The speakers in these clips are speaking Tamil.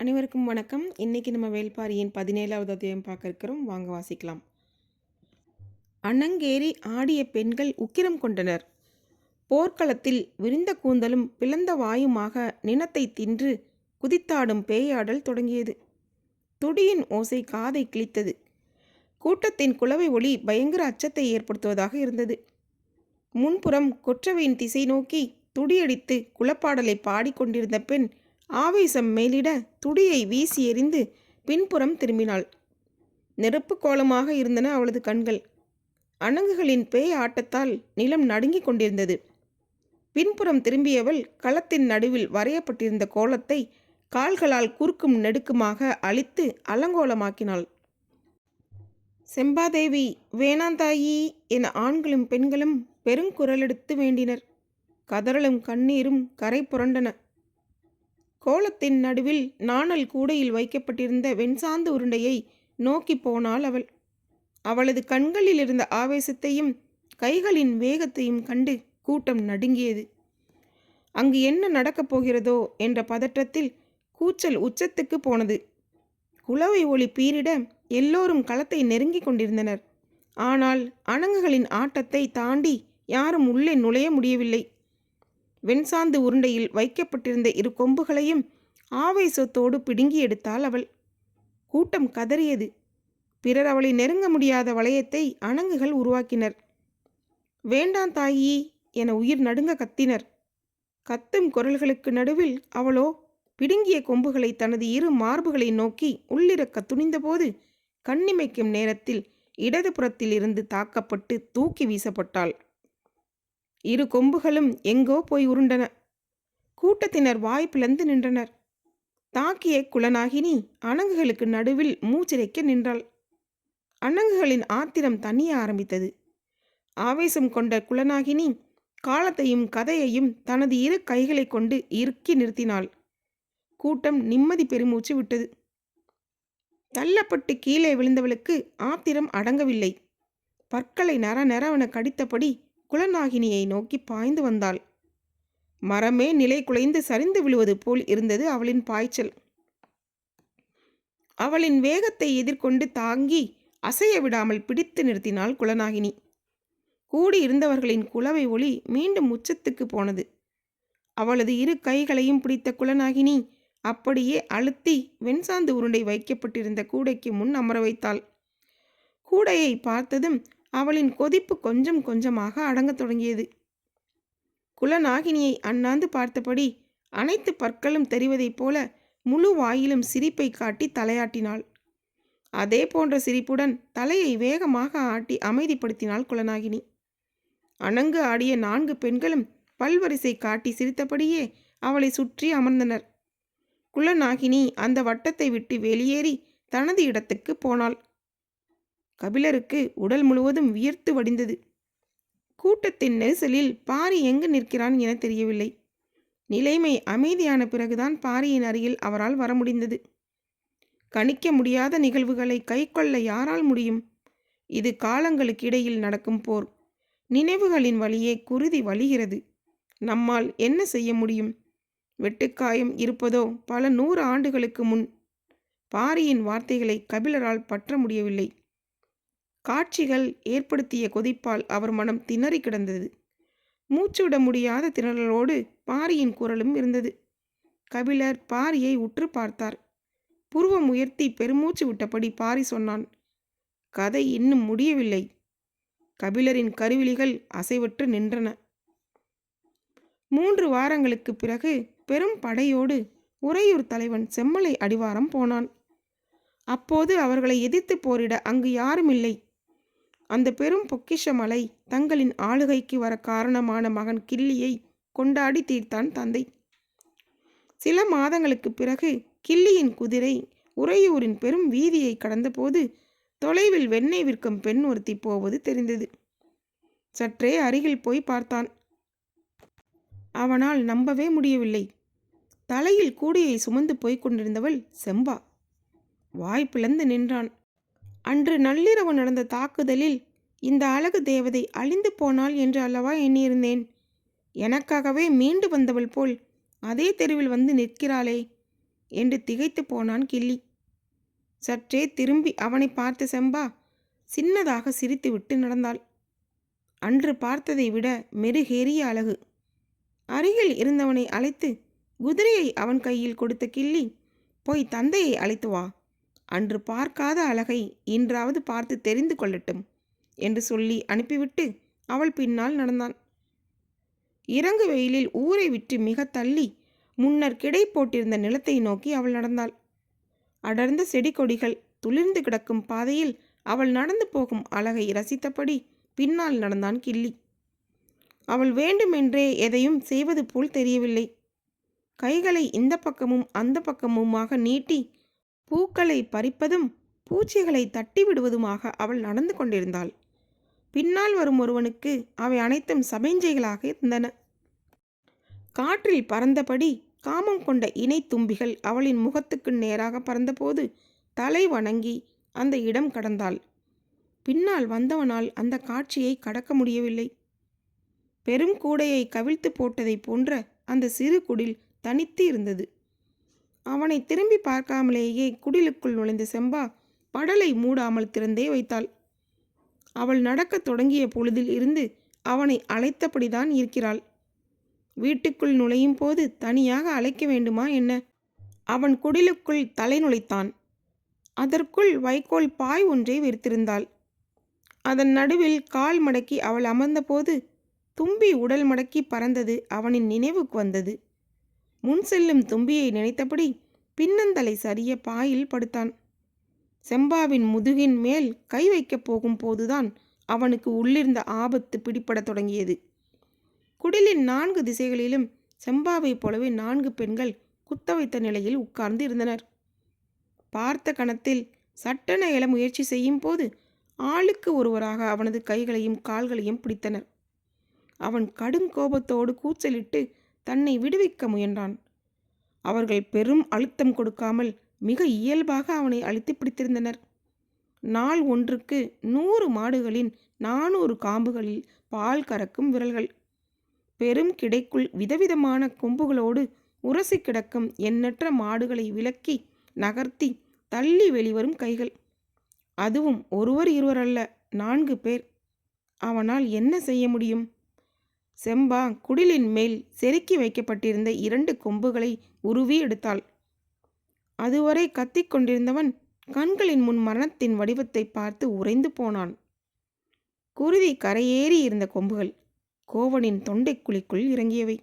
அனைவருக்கும் வணக்கம். இன்னைக்கு நம்ம வேள்பாரியின் 17வது அத்தியாயம் பார்க்க இருக்கிறோம். வாங்க வாசிக்கலாம். அணங்கேறி ஆடிய பெண்கள் உக்கிரம் கொண்டனர். போர்க்களத்தில் விரிந்த கூந்தலும் பிளந்த வாயுமாக நினத்தை தின்று குதித்தாடும் பேயாடல் தொடங்கியது. துடியின் ஓசை காதை கிழித்தது. கூட்டத்தின் குளவை ஒளி பயங்கர அச்சத்தை ஏற்படுத்துவதாக இருந்தது. முன்புறம் கொற்றவையின் திசை நோக்கி துடியடித்து குலப்பாடலை பாடிக்கொண்டிருந்த பெண் ஆவேசம் மேலிட துடியை வீசி எறிந்து பின்புறம் திரும்பினாள். நெருப்பு கோலமாக இருந்தன அவளது கண்கள். அணங்குகளின் பேய் ஆட்டத்தால் நிலம் நடுங்கிக் கொண்டிருந்தது. பின்புறம் திரும்பியவள் களத்தின் நடுவில் வரையப்பட்டிருந்த கோலத்தை கால்களால் குறுக்கும் நெடுக்குமாக அழித்து அலங்கோலமாக்கினாள். செம்பாதேவி, வேணாந்தாயி என ஆண்களும் பெண்களும் பெருங்குரலெடுத்து வேண்டினர். கதறலும் கண்ணீரும் கரை புரண்டன. கோலத்தின் நடுவில் நாணல் கூடையில் வைக்கப்பட்டிருந்த வெண்சாந்து உருண்டையை நோக்கி போனாள் அவள். அவளது கண்களில் இருந்த ஆவேசத்தையும் கைகளின் வேகத்தையும் கண்டு கூட்டம் நடுங்கியது. அங்கு என்ன நடக்கப் போகிறதோ என்ற பதற்றத்தில் கூச்சல் உச்சத்துக்கு போனது. குளவை ஒளி பீரிட எல்லோரும் களத்தை நெருங்கி கொண்டிருந்தனர். ஆனால் அணங்குகளின் ஆட்டத்தை தாண்டி யாரும் உள்ளே நுழைய முடியவில்லை. வெண்சாந்து உருண்டையில் வைக்கப்பட்டிருந்த இரு கொம்புகளையும் ஆவேசத்தோடு பிடுங்கி எடுத்தாள் அவள். கூட்டம் கதறியது. பிறர் அவளை நெருங்க முடியாத வளையத்தை அணங்குகள் உருவாக்கினர். வேண்டாம் தாயி என உயிர் நடுங்க கத்தினர். கத்தும் குரல்களுக்கு நடுவில் அவளோ பிடுங்கிய கொம்புகளை தனது இரு மார்புகளை நோக்கி உள்ளிறக்க துணிந்தபோது கண்ணிமைக்கும் நேரத்தில் இடது புறத்தில் இருந்து தாக்கப்பட்டு தூக்கி வீசப்பட்டாள். இரு கொம்புகளும் எங்கோ போய் உருண்டன. கூட்டத்தினர் வாய் பிளந்து நின்றனர். தாக்கிய குலநாகினி அணங்குகளுக்கு நடுவில் மூச்சிறைக்க நின்றாள். அணங்குகளின் ஆத்திரம் தனிய ஆரம்பித்தது. ஆவேசம் கொண்ட குலநாகினி காலத்தையும் கதையையும் தனது இரு கைகளை கொண்டு இறுக்கி நிறுத்தினாள். கூட்டம் நிம்மதி பெருமூச்சு விட்டது. தள்ளப்பட்டு கீழே விழுந்தவளுக்கு ஆத்திரம் அடங்கவில்லை. பற்களை நர நரவென கடித்தபடி குலநாகினியை நோக்கி பாய்ந்து வந்தாள். மரமே நிலை குலைந்து சரிந்து விழுவது போல் இருந்தது அவளின் பாய்ச்சல். அவளின் வேகத்தை எதிர்கொண்டு தாங்கி அசைய விடாமல் பிடித்து நிறுத்தினாள் குலநாகினி. கூடியிருந்தவர்களின் குலவை ஒளி மீண்டும் உச்சத்துக்கு போனது. அவளது இரு கைகளையும் பிடித்த குலநாகினி அப்படியே அழுத்தி வெண்சாந்து உருண்டை வைக்கப்பட்டிருந்த கூடைக்கு முன் அமர வைத்தாள். கூடையை பார்த்ததும் அவளின் கொதிப்பு கொஞ்சம் கொஞ்சமாக அடங்கத் தொடங்கியது. குலநாகினியை அண்ணாந்து பார்த்தபடி அனைத்து பற்களும் தெரிவதைப் போல முழு வாயிலும் சிரிப்பை காட்டி தலையாட்டினாள். அதே போன்ற சிரிப்புடன் தலையை வேகமாக ஆட்டி அமைதிப்படுத்தினாள் குலநாகினி. அணங்கு ஆடிய 4 பெண்களும் பல்வரிசை காட்டி சிரித்தபடியே அவளை சுற்றி அமர்ந்தனர். குலநாகினி அந்த வட்டத்தை விட்டு வெளியேறி தனது இடத்துக்கு போனாள். கபிலருக்கு உடல் முழுவதும் வியர்த்து வடிந்தது. கூட்டத்தின் நெரிசலில் பாரி எங்கு நிற்கிறான் என தெரியவில்லை. நிலைமை அமைதியான பிறகுதான் பாரியின் அருகில் அவரால் வர முடிந்தது. கணிக்க முடியாத நிகழ்வுகளை கைக்கொள்ள யாரால் முடியும்? இது காலங்களுக்கு இடையில் நடக்கும் போர். நினைவுகளின் வழியே குருதி வழிகிறது. நம்மால் என்ன செய்ய முடியும்? வெட்டுக்காயம் இருப்பதோ பல 100 ஆண்டுகளுக்கு முன். பாரியின் வார்த்தைகளை கபிலரால் பற்ற முடியவில்லை. காட்சிகள் ஏற்படுத்திய கொதிப்பால் அவர் மனம் திணறி கிடந்தது. மூச்சுவிட முடியாத திணறலோடு பாரியின் குரலும் இருந்தது. கபிலர் பாரியை உற்று பார்த்தார். புருவம் உயர்த்தி பெருமூச்சு விட்டபடி பாரி சொன்னான், கதை இன்னும் முடியவில்லை. கபிலரின் கருவிழிகள் அசைவற்று நின்றன. 3 வாரங்களுக்கு பிறகு பெரும் படையோடு உறையூர் தலைவன் செம்மலை அடிவாரம் போனான். அப்போது அவர்களை எதிர்த்து போரிட அங்கு யாரும் இல்லை. அந்த பெரும் பொக்கிஷ மலை தங்களின் ஆளுகைக்கு வர காரணமான மகன் கிள்ளியை கொண்டாடி தீர்த்தான் தந்தை. சில மாதங்களுக்கு பிறகு கிள்ளியின் குதிரை உறையூரின் பெரும் வீதியை கடந்தபோது தொலைவில் வெண்ணெய் விற்கும் பெண் ஒருத்தி போவது தெரிந்தது. சற்றே அருகில் போய் பார்த்தான். அவனால் நம்பவே முடியவில்லை. தலையில் கூடையை சுமந்து போய்க் கொண்டிருந்தவள் செம்பா. வாய் பிளந்து நின்றான். அன்று நள்ளிரவு நடந்த தாக்குதலில் இந்த அழகு தேவதை அழிந்து போனாள் என்று அல்லவா எண்ணியிருந்தேன். எனக்காகவே மீண்டு வந்தவள் போல் அதே தெருவில் வந்து நிற்கிறாளே. என்று திகைத்து போனான் கிள்ளி. சற்றே திரும்பி அவனை பார்த்த செம்பா சின்னதாக சிரித்துவிட்டு நடந்தாள். அன்று பார்த்ததை விட மெருகேறிய அழகு. அருகில் இருந்தவனை அழைத்து குதிரையை அவன் கையில் கொடுத்த கிள்ளி, போய் தந்தையை அழைத்து வா, அன்று பார்க்காத அழகை இன்றாவது பார்த்து தெரிந்து கொள்ளட்டும் என்று சொல்லி அனுப்பிவிட்டு அவள் பின்னால் நடந்தான். இறங்கு வெயிலில் ஊரை விட்டு மிக தள்ளி முன்னர் கிடை போட்டிருந்த நிலத்தை நோக்கி அவள் நடந்தாள். அடர்ந்த செடி கொடிகள் துளிர்ந்து கிடக்கும் பாதையில் அவள் நடந்து போகும் அழகை ரசித்தபடி பின்னால் நடந்தான் கிள்ளி. அவள் வேண்டுமென்றே எதையும் செய்வது போல் தெரியவில்லை. கைகளை இந்த பக்கமும் அந்த பக்கமுமாக நீட்டி பூக்களை பறிப்பதும் பூச்சிகளை தட்டி விடுவதுமாக அவள் நடந்து கொண்டிருந்தாள். பின்னால் வரும் ஒருவனுக்கு அவை அனைத்தும் சபைஞ்சைகளாக இருந்தன. காற்றில் பறந்தபடி காமம் கொண்ட இணை தும்பிகள் அவளின் முகத்துக்கு நேராக பறந்தபோது தலை வணங்கி அந்த இடம் கடந்தாள். பின்னால் வந்தவனால் அந்த காட்சியை கடக்க முடியவில்லை. பெரும் கூடையை கவிழ்த்து போட்டதை போன்ற அந்த சிறு குடில் தனித்து இருந்தது. அவனை திரும்பி பார்க்காமலேயே குடிலுக்குள் நுழைந்த செம்பா படலை மூடாமல் திறந்தே வைத்தாள். அவள் நடக்கத் தொடங்கிய பொழுதில் இருந்து அவனை அழைத்தபடிதான் இருக்கிறாள். வீட்டுக்குள் நுழையும் போது தனியாக அழைக்க வேண்டுமா என்ன? அவன் குடிலுக்குள் தலை நுழைத்தான். அதற்குள் வைக்கோல் பாய் ஒன்றை விரித்திருந்தாள். அதன் நடுவில் கால் மடக்கி அவள் அமர்ந்தபோது தும்பி உடல் மடக்கி பறந்தது அவனின் நினைவுக்கு வந்தது. முன் செல்லும் தும்பியை நினைத்தபடி பின்னந்தலை சரிய பாயில் படுத்தான். செம்பாவின் முதுகின் மேல் கை வைக்கப் போகும் போதுதான் அவனுக்கு உள்ளிருந்த ஆபத்து பிடிபடத் தொடங்கியது. குடிலின் 4 திசைகளிலும் செம்பாவைப் போலவே 4 பெண்கள் குத்த வைத்த நிலையில் உட்கார்ந்து இருந்தனர். பார்த்த கணத்தில் சட்டென எழ முயற்சி செய்யும் போது ஆளுக்கு ஒருவராக அவனது கைகளையும் கால்களையும் பிடித்தனர். அவன் கடும் கோபத்தோடு கூச்சலிட்டு தன்னை விடுவிக்க முயன்றான். அவர்கள் பெரும் அழுத்தம் கொடுக்காமல் மிக இயல்பாக அவனை அழுத்தி பிடித்திருந்தனர். நாள் ஒன்றுக்கு 100 மாடுகளின் 400 காம்புகளில் பால் கறக்கும் விரல்கள். பெரும் கிடைக்குள் விதவிதமான கொம்புகளோடு உரசி கிடக்கும் எண்ணற்ற மாடுகளை விலக்கி நகர்த்தி தள்ளி வெளிவரும் கைகள். அதுவும் ஒருவர் இருவர் அல்ல, 4 பேர். அவனால் என்ன செய்ய முடியும்? செம்பா குடிலின் மேல் செருக்கி வைக்கப்பட்டிருந்த 2 கொம்புகளை உருவி எடுத்தாள். அதுவரை கத்திக் கொண்டிருந்தவன் கண்களின் முன் மரணத்தின் வடிவத்தை பார்த்து உறைந்து போனான். குருதி கரையேறி இருந்த கொம்புகள் கோவனின் தொண்டைக்குழிக்குள் இறங்கியவை.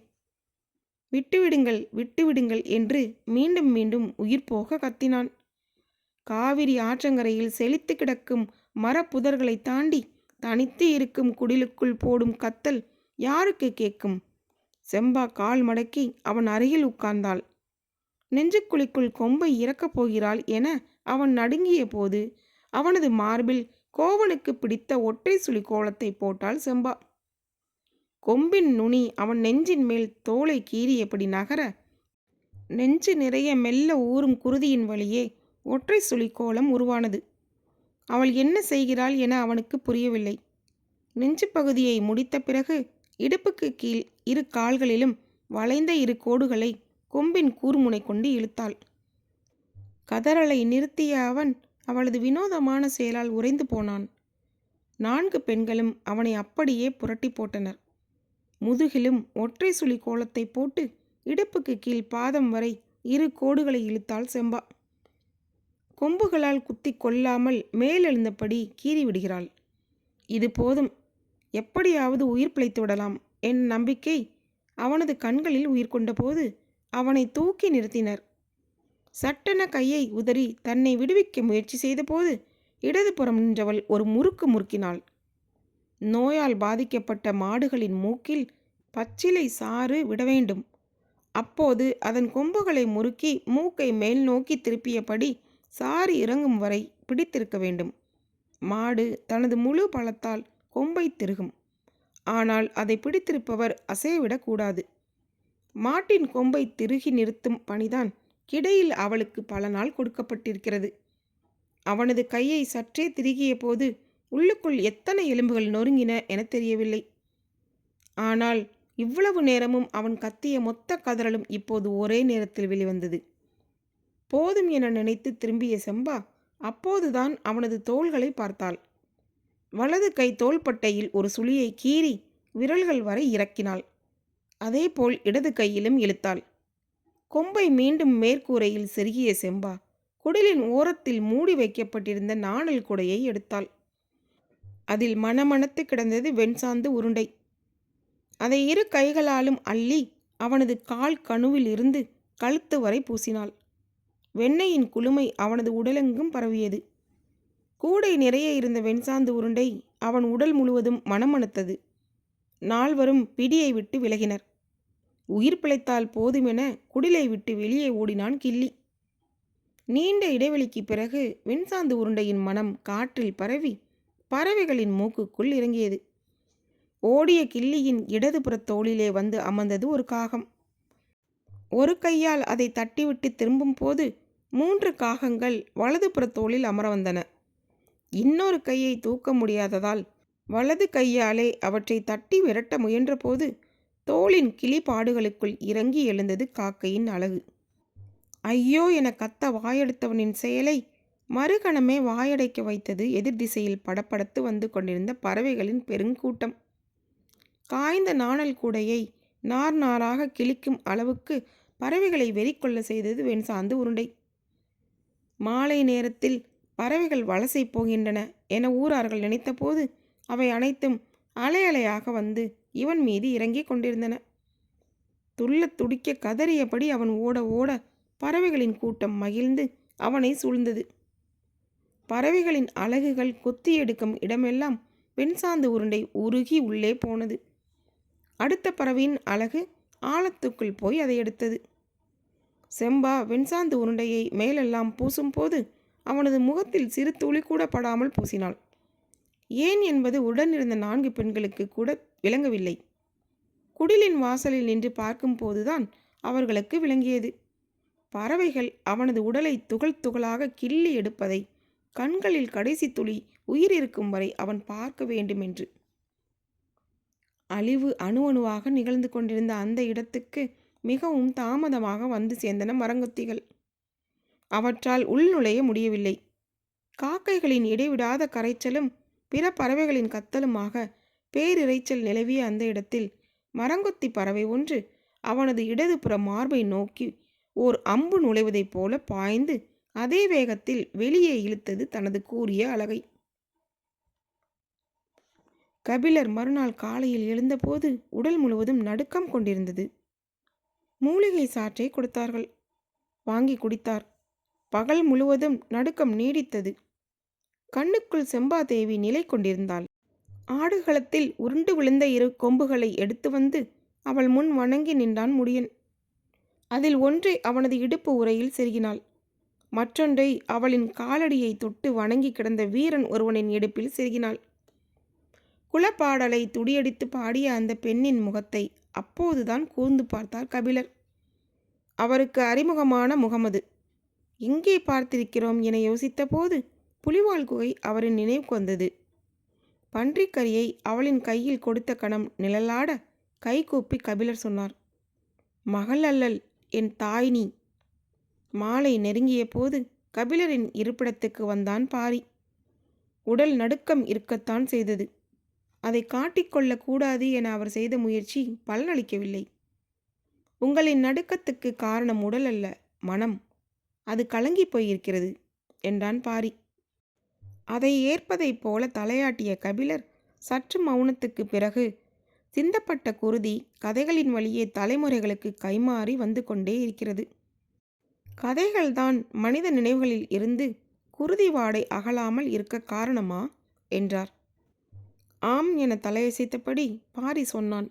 விட்டுவிடுங்கள், விட்டுவிடுங்கள் என்று மீண்டும் மீண்டும் உயிர் போக கத்தினான். காவிரி ஆற்றங்கரையில் செழித்து கிடக்கும் மரப்புதர்களை தாண்டி தனித்து இருக்கும் குடிலுக்குள் போடும் கத்தல் யாருக்கு கேட்கும்? செம்பா கால் மடக்கி அவன் அருகில் உட்கார்ந்தாள். நெஞ்சுக்குழிக்குள் கொம்பை இறக்கப் போகிறாள் என அவன் நடுங்கிய போது அவனது மார்பில் கோவனுக்கு பிடித்த ஒற்றை சுழி கோலத்தை போட்டாள் செம்பா. கொம்பின் நுனி அவன் நெஞ்சின் மேல் தோலை கீறியபடி நகர நெஞ்சு நிறைய மெல்ல ஊறும் குருதியின் வழியே ஒற்றை சுழி கோலம் உருவானது. அவள் என்ன செய்கிறாள் என அவனுக்கு புரியவில்லை. நெஞ்சு பகுதியை முடித்த பிறகு இடுப்புக்கு கீழ் 2 கால்களிலும் வளைந்த 2 கோடுகளை கொம்பின் கூர்முனை கொண்டு இழுத்தாள். கதறலை நிறுத்திய அவன் அவளது வினோதமான செயலால் உறைந்து போனான். 4 பெண்களும் அவனை அப்படியே புரட்டி போட்டனர். முதுகிலும் ஒற்றை சுழி கோலத்தை போட்டு இடுப்புக்கு கீழ் பாதம் வரை 2 கோடுகளை இழுத்தாள் செம்பா. கொம்புகளால் குத்தி கொல்லாமல் மேலெழுந்தபடி கீறி விடுகிறாள். இது போதும், எப்படியாவது உயிர் பிழைத்து விடலாம் என் நம்பிக்கை அவனது கண்களில் உயிர் கொண்டபோது அவனை தூக்கி நிறுத்தினர். சட்டென கையை உதறி தன்னை விடுவிக்க முயற்சி செய்தபோது இடதுபுறம் நின்றவள் ஒரு முறுக்கு முறுக்கினாள். நோயால் பாதிக்கப்பட்ட மாடுகளின் மூக்கில் பச்சிலை சாறு விட வேண்டும். அப்போது அதன் கொம்புகளை முறுக்கி மூக்கை மேல் நோக்கி திருப்பியபடி சாறு இறங்கும் வரை பிடித்திருக்க வேண்டும். மாடு தனது முழு பலத்தால் கொம்பை திருகும். ஆனால் அதை பிடித்திருப்பவர் அசையவிடக்கூடாது. மாட்டின் கொம்பை திருகி நிறுத்தும் பணிதான் கிடையில் அவளுக்கு பல நாள் கொடுக்கப்பட்டிருக்கிறது. அவனது கையை சற்றே திருகிய போது உள்ளுக்குள் எத்தனை எலும்புகள் நொறுங்கின என தெரியவில்லை. ஆனால் இவ்வளவு நேரமும் அவன் கத்திய மொத்த கதறலும் இப்போது ஒரே நேரத்தில் வெளிவந்தது. போதும் என நினைத்து திரும்பிய செம்பா அப்போதுதான் அவனது தோள்களை பார்த்தாள். வலது கை தோள்பட்டையில் ஒரு சுளியை கீறி விரல்கள் வரை இறக்கினாள். அதேபோல் இடது கையிலும் இழுத்தாள். கொம்பை மீண்டும் மேற்கூரையில் செருகிய செம்பா குடிலின் ஓரத்தில் மூடி வைக்கப்பட்டிருந்த நாணல் குடையை எடுத்தாள். அதில் மணமணத்து கிடந்தது வெண்சாந்து உருண்டை. அதை இரு கைகளாலும் அள்ளி அவனது கால் கணுவில் இருந்து கழுத்து வரை பூசினாள். வெண்ணெயின் குளுமை அவனது உடலெங்கும் பரவியது. கூடை நிறைய இருந்த வெண்சாந்து உருண்டை அவன் உடல் முழுவதும் மணமணத்தது. நால்வரும் பிடியை விட்டு விலகினர். உயிர் பிழைத்தால் போதுமென குடிலை விட்டு வெளியே ஓடினான் கிள்ளி. நீண்ட இடைவெளிக்கு பிறகு வெண்சாந்து உருண்டையின் மனம் காற்றில் பரவி பறவைகளின் மூக்குக்குள் இறங்கியது. ஓடிய கிள்ளியின் இடதுபுற தோளிலே வந்து அமர்ந்தது ஒரு காகம். ஒரு கையால் அதை தட்டிவிட்டு திரும்பும் போது 3 காகங்கள் வலதுபுற தோளில் அமர வந்தன. இன்னொரு கையை தூக்க முடியாததால் வலது கையாலே அவற்றை தட்டி விரட்ட முயன்றபோது தோளின் கிளிப்பாடுகளுக்குள் இறங்கி எழுந்தது காக்கையின் அழகு. ஐயோ என கத்த வாயெடுத்தவனின் செயலை மறுகணமே வாயடைக்க வைத்தது எதிர் திசையில் படப்படத்து வந்து கொண்டிருந்த பறவைகளின் பெருங்கூட்டம். காய்ந்த நாணல் கூடையை நார் நாராக கிழிக்கும் அளவுக்கு பறவைகளை வெறிக்கொள்ள செய்தது வெண்சாந்து உருண்டை. மாலை நேரத்தில் பறவைகள் வலசை போகின்றன என ஊரார்கள் நினைத்தபோது அவை அனைத்தும் அலை அலையாக வந்து இவன் மீது இறங்கிக் கொண்டிருந்தன. துள்ள துடிக்க கதறியபடி அவன் ஓட ஓட பறவைகளின் கூட்டம் மகிழ்ந்து அவனை சூழ்ந்தது. பறவைகளின் அலகுகள் கொத்தி எடுக்கும் இடமெல்லாம் வெண்சாந்து உருண்டை உருகி உள்ளே போனது. அடுத்த பறவையின் அலகு ஆழத்துக்குள் போய் அதை எடுத்தது. செம்பா வெண்சாந்து உருண்டையை மேலெல்லாம் பூசும் போது அவனது முகத்தில் சிறு துளி கூட படாமல் பூசினாள். ஏன் என்பது உடனிருந்த 4 பெண்களுக்கு கூட விளங்கவில்லை. குடிலின் வாசலில் நின்று பார்க்கும் போதுதான் அவர்களுக்கு விளங்கியது. பறவைகள் அவனது உடலை துகள் துகளாக கிள்ளி எடுப்பதை கண்களில் கடைசி துளி உயிர் இருக்கும் வரை அவன் பார்க்க வேண்டுமென்று. அழிவு அணு அணுவாக நிகழ்ந்து கொண்டிருந்த அந்த இடத்துக்கு மிகவும் தாமதமாக வந்து சேர்ந்தன மரங்கொத்திகள். அவற்றால் உள்நுழைய முடியவில்லை. காக்கைகளின் இடைவிடாத கரைச்சலும் பிற பறவைகளின் கத்தலுமாக பேரிரைச்சல் நிலவிய அந்த இடத்தில் மரங்கொத்தி பறவை ஒன்று அவனது இடதுபுற மார்பை நோக்கி ஓர் அம்பு நுழைவதைப் போல பாய்ந்து அதே வேகத்தில் வெளியே இழுத்தது தனது கூரிய அலகை. கபிலர் மறுநாள் காலையில் எழுந்தபோது உடல் முழுவதும் நடுக்கம் கொண்டிருந்தது. மூலிகை சாற்றை கொடுத்தார்கள். வாங்கி குடித்தார். பகல் முழுவதும் நடுக்கம் நீடித்தது. கண்ணுக்குள் செம்பாதேவி நிலை கொண்டிருந்தாள். ஆடுகளத்தில் உருண்டு விழுந்த 2 கொம்புகளை எடுத்து வந்து அவள் முன் வணங்கி நின்றான் முடியன். அதில் ஒன்றை அவனது இடுப்பு உறையில் செருகினாள். மற்றொன்றை அவளின் காலடியை தொட்டு வணங்கி கிடந்த வீரன் ஒருவனின் இடுப்பில் செருகினாள். குலப்பாடலை துடியடித்து பாடிய அந்த பெண்ணின் முகத்தை அப்போதுதான் கூர்ந்து பார்த்தார் கபிலர். அவருக்கு அறிமுகமான முகமது. எங்கே பார்த்திருக்கிறோம் என யோசித்த போது புலிவால் குகை அவரின் நினைவுக்கு வந்தது. பன்றிக்கரியை அவளின் கையில் கொடுத்த கணம் நிழலாட கைகூப்பி கபிலர் சொன்னார், மகள் அல்லல், என் தாய் நீ. மாலை நெருங்கிய போது கபிலரின் இருப்பிடத்துக்கு வந்தான் பாரி. உடல் நடுக்கம் இருக்கத்தான் செய்தது. அதை காட்டிக்கொள்ளக்கூடாது என அவர் செய்த முயற்சி பலனளிக்கவில்லை. உங்களின் நடுக்கத்துக்கு காரணம் உடல் அல்ல, மனம். அது கலங்கி போயிருக்கிறது என்றான் பாரி. அதை ஏற்பதைப் போல தலையாட்டிய கபிலர் சற்று மௌனத்துக்கு பிறகு, சிந்தப்பட்ட குருதி கதைகளின் வழியே தலைமுறைகளுக்கு கைமாறி வந்து கொண்டே இருக்கிறது. கதைகள்தான் மனித நினைவுகளில் இருந்து குருதி வாடை அகலாமல் இருக்க காரணமா என்றார். ஆம் என தலையசைத்தபடி பாரி சொன்னான்.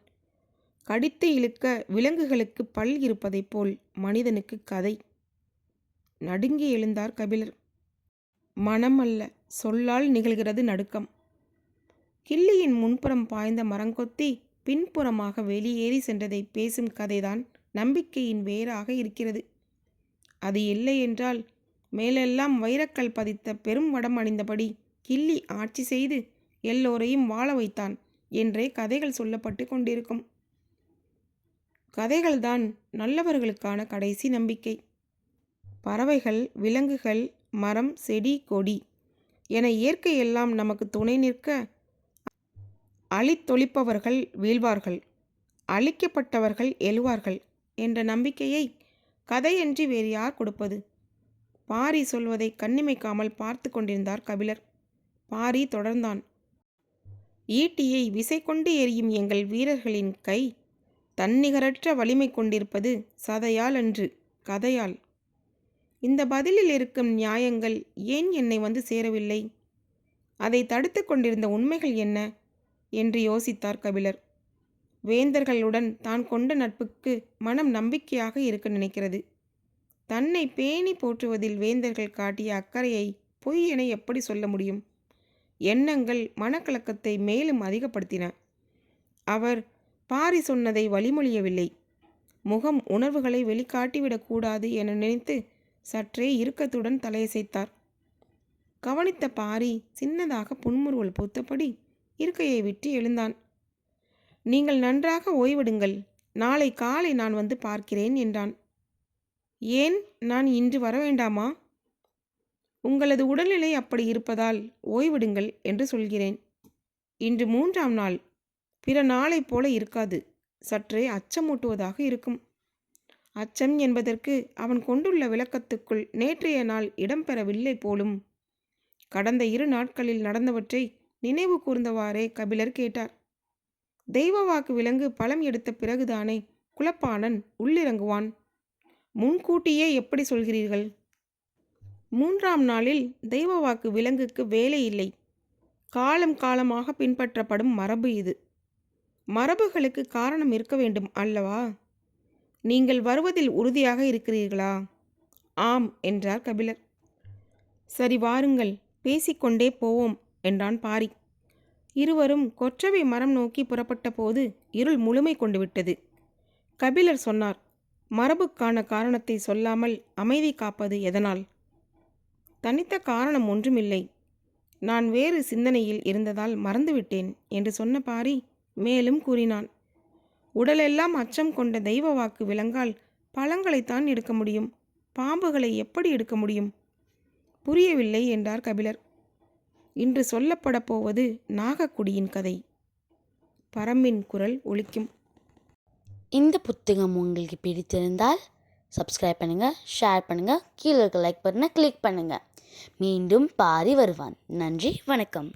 கடித்து இழுக்க விலங்குகளுக்கு பல் இருப்பதைப் போல் மனிதனுக்கு கதை. நடுங்கி எழுந்தார் கபிலர். மனம் அல்ல, சொல்லால் நிகழ்கிறது நடுக்கம். கிள்ளியின் முன்புறம் பாய்ந்த மரங்கொத்தி பின்புறமாக வெளியேறி சென்றதை பேசும் கதைதான் நம்பிக்கையின் வேராக இருக்கிறது. அது இல்லை என்றால் மேலெல்லாம் வைரக்கல் பதித்த பெரும் வடம் அணிந்தபடி கிள்ளி ஆட்சி செய்து எல்லோரையும் வாழ வைத்தான் என்றே கதைகள் சொல்லப்பட்டு கொண்டிருக்கும். கதைகள்தான் நல்லவர்களுக்கான கடைசி நம்பிக்கை. பறவைகள், விலங்குகள், மரம், செடி, கொடி என இயற்கை எல்லாம் நமக்கு துணை நிற்க, அழித்தொழிப்பவர்கள் வீழ்வார்கள், அழிக்கப்பட்டவர்கள் எழுவார்கள் என்ற நம்பிக்கையை கதையன்றி வேறு யார் கொடுப்பது? பாரி சொல்வதை கண்ணிமைக்காமல் பார்த்து கொண்டிருந்தார் கபிலர். பாரி தொடர்ந்தான். ஈட்டியை விசை கொண்டு எறியும் எங்கள் வீரர்களின் கை தன்னிகரற்ற வலிமை கொண்டிருப்பது சதையால் அன்று, கதையால். இந்த பதிலில் இருக்கும் நியாயங்கள் ஏன் என்னை வந்து சேரவில்லை? அதை தடுத்து கொண்டிருந்த உண்மைகள் என்ன என்று யோசித்தார் கபிலர். வேந்தர்களுடன் தான் கொண்ட நட்புக்கு மனம் நம்பிக்கையாக இருக்க நினைக்கிறது. தன்னை பேணி போற்றுவதில் வேந்தர்கள் காட்டிய அக்கறையை பொய் என எப்படி சொல்ல முடியும்? எண்ணங்கள் மனக்கலக்கத்தை மேலும் அதிகப்படுத்தின. அவர் பாரி சொன்னதை வழிமொழியவில்லை. முகம் உணர்வுகளை வெளிக்காட்டிவிடக்கூடாது என நினைத்து சற்றே இறுக்கத்துடன் தலையசைத்தார். கவனித்த பாரி சின்னதாக புன்முறுவல் பூத்தபடி இருக்கையை விட்டு எழுந்தான். நீங்கள் நன்றாக ஓய்வெடுங்கள், நாளை காலை நான் வந்து பார்க்கிறேன் என்றான். ஏன், நான் இன்று வர வேண்டாமா? உங்களது உடல்நிலை அப்படி இருப்பதால் ஓய்வெடுங்கள் என்று சொல்கிறேன். இன்று 3ஆம் நாள், பிற நாளை போல இருக்காது. சற்றே அச்சமூட்டுவதாக இருக்கும். அச்சம் என்பதற்கு அவன் கொண்டுள்ள விளக்கத்துக்குள் நேற்றைய நாள் இடம்பெறவில்லை போலும். கடந்த 2 நாட்களில் நடந்தவற்றை நினைவு கூர்ந்தவாறே கபிலர் கேட்டார். தெய்வ வாக்கு விலங்கு பலம் எடுத்த பிறகுதானே குலப்பாணன் உள்ளிறங்குவான். முன்கூட்டியே எப்படி சொல்கிறீர்கள்? 3ஆம் நாளில் தெய்வ வாக்கு விலங்குக்கு வேலை இல்லை. காலம் காலமாக பின்பற்றப்படும் மரபு இது. மரபுகளுக்கு காரணம் இருக்க வேண்டும் அல்லவா? நீங்கள் வருவதில் உறுதியாக இருக்கிறீர்களா? ஆம் என்றார் கபிலர். சரி, வாருங்கள், பேசிக்கொண்டே போவோம் என்றான் பாரி. இருவரும் கொற்றவை மரம் நோக்கி புறப்பட்ட போது இருள் முழுமை கொண்டு விட்டது. கபிலர் சொன்னார், மரபுக்கான காரணத்தை சொல்லாமல் அமைதி காப்பது எதனால்? தனித்த காரணம் ஒன்றுமில்லை. நான் வேறு சிந்தனையில் இருந்ததால் மறந்துவிட்டேன் என்று சொன்ன பாரி மேலும் கூறினான். உடலெல்லாம் அச்சம் கொண்ட தெய்வ வாக்கு விலங்கால் பழங்களைத்தான் எடுக்க முடியும், பாம்புகளை எப்படி எடுக்க முடியும்? புரியவில்லை என்றார் கபிலர். இன்று சொல்லப்பட போவது நாகக்குடியின் கதை. பரம்பின் குரல் ஒலிக்கும். இந்த புத்தகம் உங்களுக்கு பிடித்திருந்தால் சப்ஸ்கிரைப் பண்ணுங்கள், ஷேர் பண்ணுங்கள், கீழே இருக்க லைக் பட்டனை கிளிக் பண்ணுங்கள். மீண்டும் பாரி வருவான். நன்றி, வணக்கம்.